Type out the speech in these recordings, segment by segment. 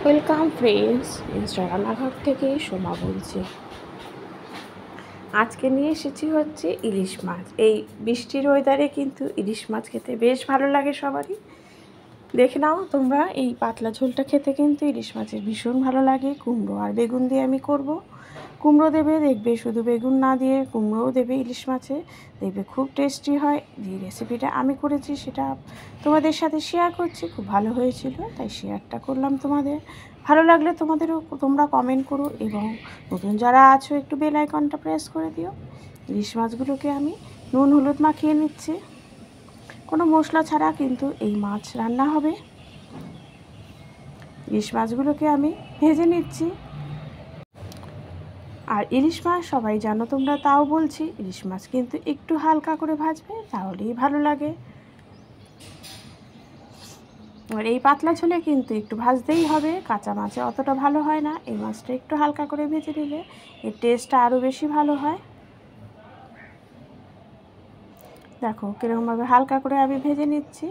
Welcome friends, রান্নাঘর থেকে সোমা বলছি। আজকে নিয়ে এসেছি হচ্ছে ইলিশ মাছ। এই বৃষ্টির ওয়েদারে কিন্তু ইলিশ মাছ খেতে বেশ ভালো লাগে সবারই। দেখে নাও তোমরা, এই পাতলা ঝোলটা খেতে কিন্তু ইলিশ মাছের ভীষণ ভালো লাগে। কুমড়ো আর বেগুন দিয়ে আমি করব। কুমড়ো দেবে, দেখবে শুধু বেগুন না দিয়ে কুমড়োও দেবে ইলিশ মাছে, দেখবে খুব টেস্টি হয়। যে রেসিপিটা আমি করেছি সেটা তোমাদের সাথে শেয়ার করছি, খুব ভালো হয়েছিল তাই শেয়ারটা করলাম তোমাদের। ভালো লাগলে তোমরা কমেন্ট করো, এবং নতুন যারা আছো একটু বেল আইকনটা প্রেস করে দিও। ইলিশ মাছগুলোকে আমি নুন হলুদ মাখিয়ে নিচ্ছি, কোনো মশলা ছাড়া কিন্তু এই মাছ রান্না হবে। ইলিশ মাছগুলোকে আমি ভেজে নিচ্ছি। আর ইলিশ মাছ সবাই জানো তোমরা, তাও বলছি, ইলিশ মাছ কিন্তু একটু হালকা করে ভাজবে, তাহলেই ভালো লাগে। আর এই পাতলা ঝোলে কিন্তু একটু ভাজতেই হবে, কাঁচা মাছে অতটা ভালো হয় না। এই মাছটা একটু হালকা করে ভেজে নিলে এর টেস্টটা আরও বেশি ভালো হয়। দেখো কীরকমভাবে হালকা করে আমি ভেজে নিচ্ছি।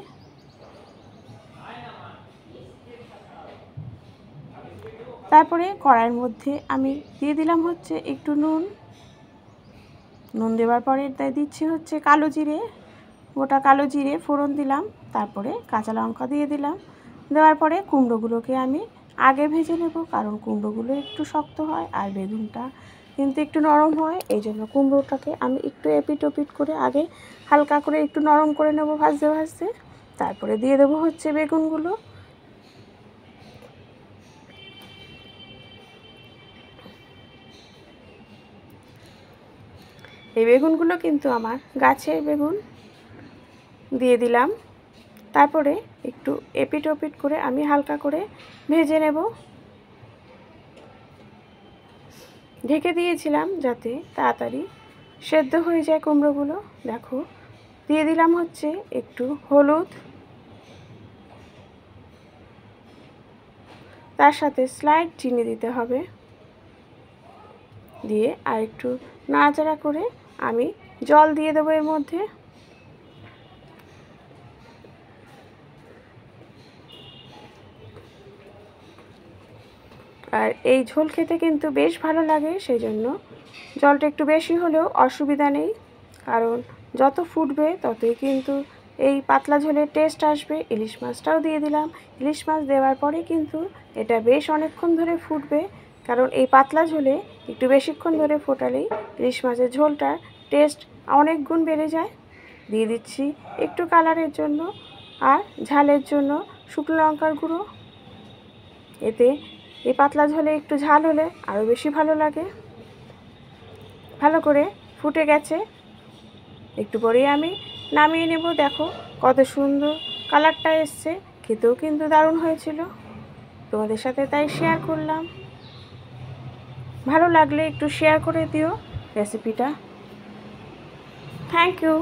তারপরে কড়াইয়ের মধ্যে আমি দিয়ে দিলাম হচ্ছে একটু নুন দেওয়ার পরে দিচ্ছি হচ্ছে কালো জিরে, গোটা কালো জিরে ফোড়ন দিলাম। তারপরে কাঁচা লঙ্কা দিয়ে দিলাম। দেওয়ার পরে কুমড়োগুলোকে আমি আগে ভেজে নেব, কারণ কুমড়োগুলো একটু শক্ত হয় আর বেগুনটা কিন্তু একটু নরম হয়। এই জন্য কুমড়োটাকে আমি একটু এপিট ওপিট করে আগে হালকা করে একটু নরম করে নেব ভাজতে ভাজতে। তারপরে দিয়ে দেবো হচ্ছে বেগুনগুলো। এই বেগুনগুলো কিন্তু আমার গাছের বেগুন, দিয়ে দিলাম। তারপরে একটু এপিট ওপিট করে আমি হালকা করে ভেজে নেব। ঢেকে দিয়েছিলাম যাতে তাড়াতাড়ি সেদ্ধ হয়ে যায় কুমড়োগুলো। দেখো দিয়ে দিলাম হচ্ছে একটু হলুদ, তার সাথে স্লাইড চিনি দিতে হবে। দিয়ে আর একটু নাড়াচাড়া করে আমি জল দিয়ে দেবো এর মধ্যে। আর এই ঝোল খেতে কিন্তু বেশ ভালো লাগে, সেই জন্য জলটা একটু বেশি হলেও অসুবিধা নেই, কারণ যত ফুটবে ততই কিন্তু এই পাতলা ঝোলের টেস্ট আসবে। ইলিশ মাছটাও দিয়ে দিলাম। ইলিশ মাছ দেওয়ার পরে কিন্তু এটা বেশ অনেকক্ষণ ধরে ফুটবে, কারণ এই পাতলা ঝোলে একটু বেশিক্ষণ ধরে ফোটালেই ইলিশ মাছের ঝোলটার টেস্ট অনেক গুণ বেড়ে যায়। দিয়ে দিচ্ছি একটু কালারের জন্য আর ঝালের জন্য শুকনো লঙ্কার গুঁড়ো। এতে এই পাতলা ঝোলে একটু ঝাল হলে আরও বেশি ভালো লাগে। ভালো করে ফুটে গেছে, একটু পরেই আমি নামিয়ে নেব। দেখো কত সুন্দর কালারটা এসছে, খেতেও কিন্তু দারুণ হয়েছিল। তোমাদের সাথে তাই শেয়ার করলাম। ভালো লাগলে একটু শেয়ার করে দিও রেসিপিটা। Thank you.